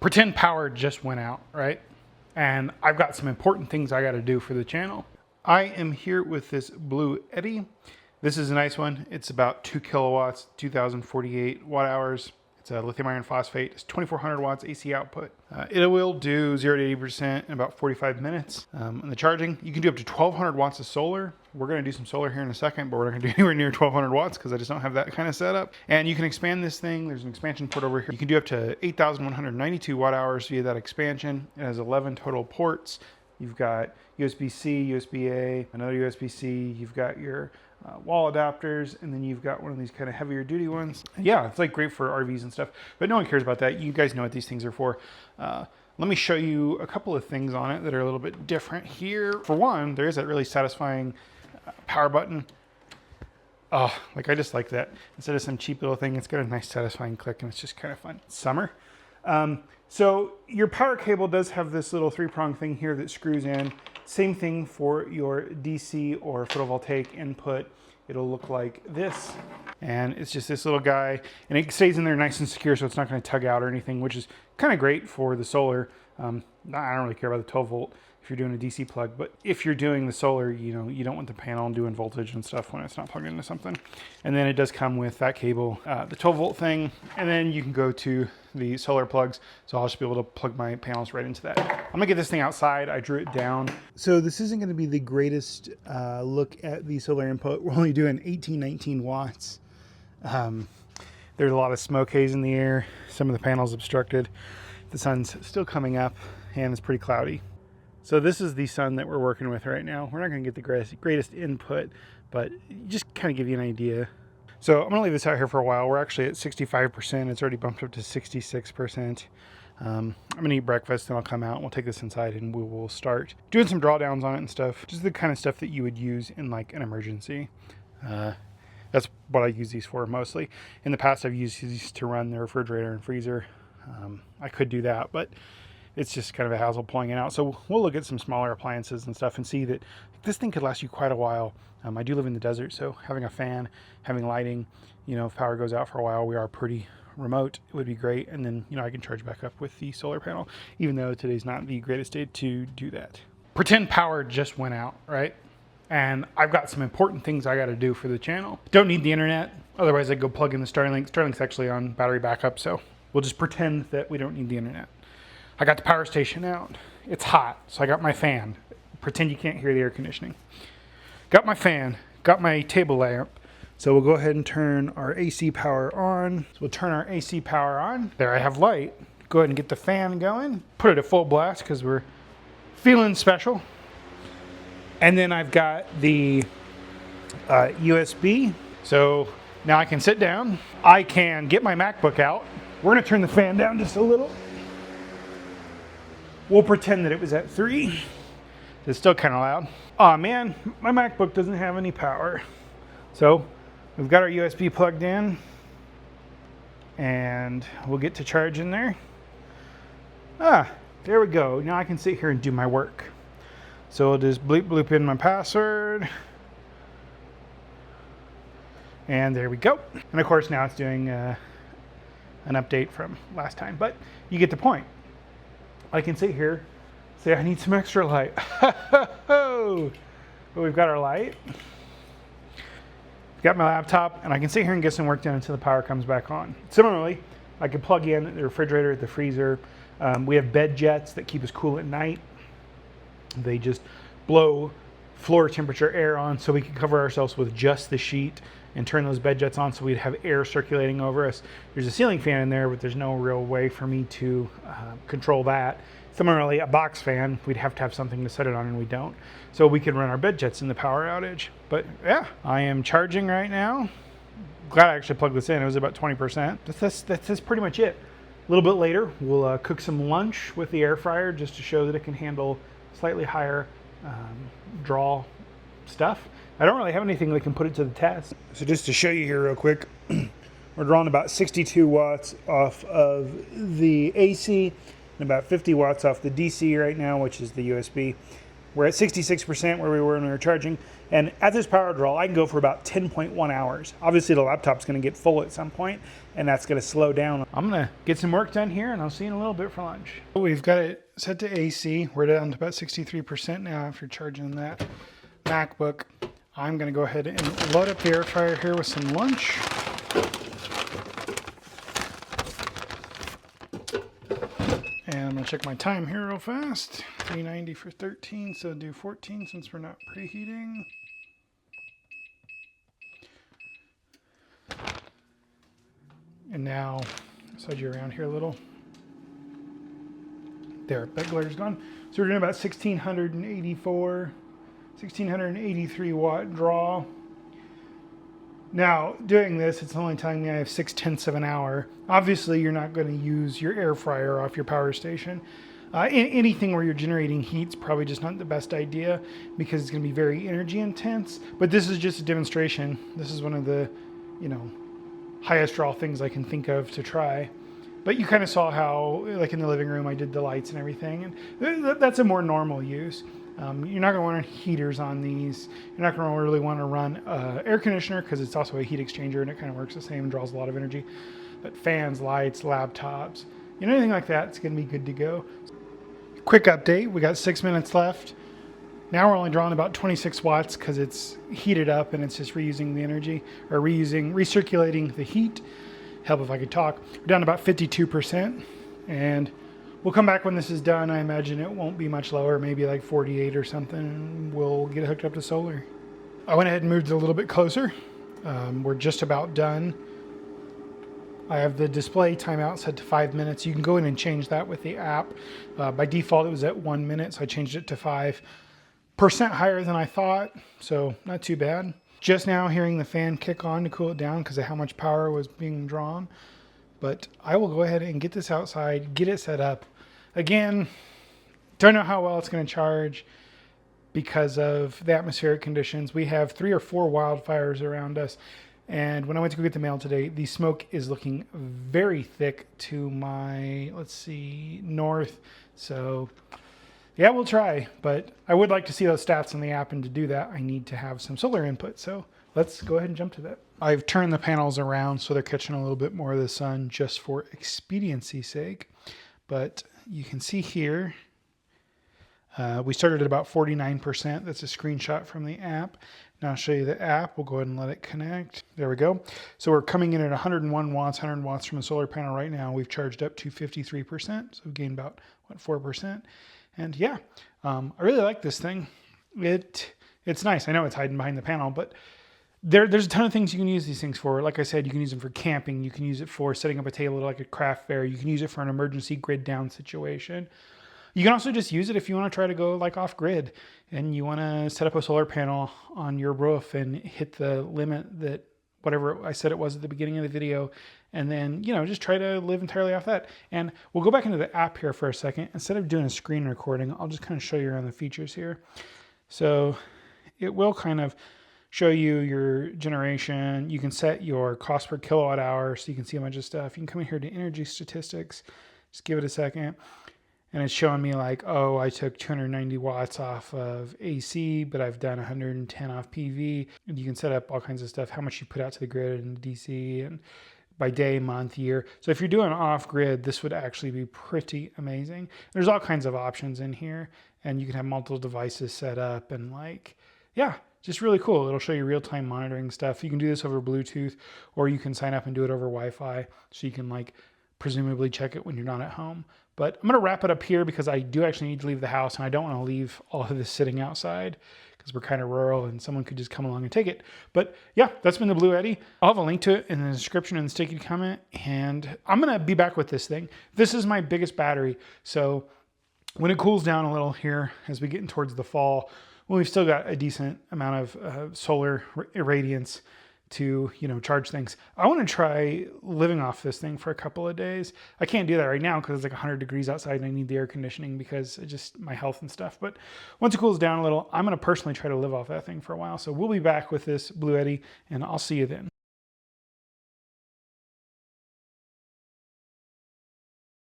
Pretend power just went out, right? And I've got some important things I got to do for the channel. I am here with this BLUETTI. This is a nice one. It's about 2 kilowatts, 2048 watt hours. It's a lithium iron phosphate. It's 2400 watts AC output. It will do 0 to 80% in about 45 minutes. And the charging, you can do up to 1200 watts of solar. We're going to do some solar here in a second, but we're not going to do anywhere near 1200 watts because I just don't have that kind of setup. And you can expand this thing. There's an expansion port over here. You can do up to 8,192 watt hours via that expansion. It has 11 total ports. You've got USB-C, USB-A, another USB-C. You've got your wall adapters, and then you've got one of these kind of heavier duty ones. Yeah, it's like great for RVs and stuff, but no one cares about that. You guys know what these things are for. Let me show you a couple of things on it that are a little bit different here. For one, there is that really satisfying power button. Oh, like I just like that. Instead of some cheap little thing, it's got a nice satisfying click, and it's just kind of fun. It's summer. So your power cable does have this little 3-prong thing here that screws in. Same thing for your DC or photovoltaic input. It'll look like this. And it's just this little guy, and it stays in there nice and secure, so it's not going to tug out or anything, which is kind of great for the solar. I don't really care about the 12 volt if you're doing a DC plug, but if you're doing the solar, you know, you don't want the panel doing voltage and stuff when it's not plugged into something. And then it does come with that cable, the 12 volt thing, and then you can go to the solar plugs. So I'll just be able to plug my panels right into that. I'm gonna get this thing outside. I drew it down. So this isn't gonna be the greatest look at the solar input. We're only doing 19 watts. There's a lot of smoke haze in the air. Some of the panels obstructed. The sun's still coming up and it's pretty cloudy. So this is the sun that we're working with right now. We're not going to get the greatest input, but just kind of give you an idea. So I'm going to leave this out here for a while. We're actually at 65%. It's already bumped up to 66%. I'm going to eat breakfast, then I'll come out and we'll take this inside and we will start doing some drawdowns on it and stuff. Just the kind of stuff that you would use in like an emergency. That's what I use these for mostly. In the past, I've used these to run the refrigerator and freezer. I could do that, but it's just kind of a hassle pulling it out. So we'll look at some smaller appliances and stuff and see that this thing could last you quite a while. I do live in the desert, so having a fan, having lighting, you know, if power goes out for a while, we are pretty remote, it would be great. And then, you know, I can charge back up with the solar panel, even though today's not the greatest day to do that. Pretend power just went out, right? And I've got some important things I got to do for the channel. Don't need the internet. Otherwise I'd go plug in the Starlink. Starlink's actually on battery backup, so we'll just pretend that we don't need the internet. I got the power station out. It's hot, so I got my fan. Pretend you can't hear the air conditioning. Got my fan, got my table lamp. So we'll go ahead and turn our AC power on. So we'll turn our AC power on. There I have light. Go ahead and get the fan going. Put it at full blast because we're feeling special. And then I've got the USB. So now I can sit down. I can get my MacBook out. We're gonna turn the fan down just a little. We'll pretend that it was at 3. It's still kind of loud. Oh man, my MacBook doesn't have any power. So we've got our USB plugged in and we'll get to charge in there. There we go. Now I can sit here and do my work. So I'll just bleep bloop in my password. And there we go. And of course now it's doing an update from last time, but you get the point. I can sit here, say I need some extra light. But we've got our light. Got my laptop, and I can sit here and get some work done until the power comes back on. Similarly, I can plug in the refrigerator, the freezer. We have bed jets that keep us cool at night. They just blow floor temperature air on so we can cover ourselves with just the sheet and turn those bed jets on so we'd have air circulating over us. There's a ceiling fan in there, but there's no real way for me to control that. Similarly, a box fan, we'd have to have something to set it on, and we don't. So we can run our bed jets in the power outage. But yeah, I am charging right now. Glad I actually plugged this in. It was about 20%. That's pretty much it. A little bit later, we'll cook some lunch with the air fryer just to show that it can handle slightly higher draw stuff. I don't really have anything that can put it to the test. So just to show you here real quick, we're drawing about 62 watts off of the AC and about 50 watts off the DC right now, which is the USB. We're at 66% where we were when we were charging. And at this power draw, I can go for about 10.1 hours. Obviously the laptop's gonna get full at some point and that's gonna slow down. I'm gonna get some work done here and I'll see you in a little bit for lunch. We've got it set to AC. We're down to about 63% now after charging that MacBook. I'm gonna go ahead and load up the air fryer here with some lunch. And I'm gonna check my time here real fast. 390 for 13, so do 14 since we're not preheating. And now, slide you around here a little. There, that glare's gone. So we're doing about 1684, 1683 watt draw. Now, doing this, it's only telling me I have 6/10 of an hour. Obviously, you're not going to use your air fryer off your power station. Anything where you're generating heat's probably just not the best idea because it's going to be very energy intense. But this is just a demonstration. This is one of the, highest draw things I can think of to try. But you kind of saw how, like in the living room, I did the lights and everything. And that's a more normal use. You're not going to want heaters on these. You're not going to really want to run air conditioner because it's also a heat exchanger and it kind of works the same and draws a lot of energy. But fans, lights, laptops, anything like that, it's going to be good to go. Quick update, we got 6 minutes left. Now we're only drawing about 26 watts because it's heated up and it's just reusing the energy or recirculating the heat. Help if I could talk. We're down to about 52% and we'll come back when this is done. I imagine it won't be much lower, maybe like 48 or something. And we'll get it hooked up to solar. I went ahead and moved it a little bit closer. We're just about done. I have the display timeout set to 5 minutes. You can go in and change that with the app. By default, it was at 1 minute, so I changed it to 5%, higher than I thought, so not too bad. Just now hearing the fan kick on to cool it down because of how much power was being drawn. But I will go ahead and get this outside, get it set up. Again, don't know how well it's going to charge because of the atmospheric conditions. We have 3 or 4 wildfires around us. And when I went to go get the mail today, the smoke is looking very thick to my, north. So yeah, we'll try, but I would like to see those stats in the app, and to do that, I need to have some solar input. So let's go ahead and jump to that. I've turned the panels around so they're catching a little bit more of the sun just for expediency's sake. But you can see here, we started at about 49%. That's a screenshot from the app. Now I'll show you the app. We'll go ahead and let it connect. There we go. So we're coming in at 101 watts, 100 watts from the solar panel right now. We've charged up to 53%. So we've gained about, 4%. And yeah, I really like this thing. It's nice. I know it's hiding behind the panel, but there's a ton of things you can use these things for. Like I said, you can use them for camping. You can use it for setting up a table like a craft fair. You can use it for an emergency grid down situation. You can also just use it if you want to try to go like off grid and you want to set up a solar panel on your roof and hit the limit that whatever I said it was at the beginning of the video, and then, just try to live entirely off that. And we'll go back into the app here for a second. Instead of doing a screen recording, I'll just kind of show you around the features here. So it will kind of show you your generation. You can set your cost per kilowatt hour so you can see a bunch of stuff. You can come in here to energy statistics, just give it a second. And it's showing me like, oh, I took 290 watts off of AC, but I've done 110 off PV. And you can set up all kinds of stuff, how much you put out to the grid and DC, and by day, month, year. So if you're doing off grid, this would actually be pretty amazing. There's all kinds of options in here, and you can have multiple devices set up, and just really cool. It'll show you real-time monitoring stuff. You can do this over Bluetooth, or you can sign up and do it over Wi-Fi, so you can presumably check it when you're not at home. But I'm going to wrap it up here because I do actually need to leave the house, and I don't want to leave all of this sitting outside because we're kind of rural and someone could just come along and take it. But yeah, that's been the BLUETTI. I'll have a link to it in the description and the sticky comment, and I'm going to be back with this thing. This is my biggest battery. So when it cools down a little here as we get towards the fall, when we've still got a decent amount of solar irradiance to charge things, I want to try living off this thing for a couple of days. I can't do that right now because it's like 100 degrees outside and I need the air conditioning because it's just my health and stuff. But once it cools down a little, I'm going to personally try to live off that thing for a while. So we'll be back with this BLUETTI, and I'll see you then.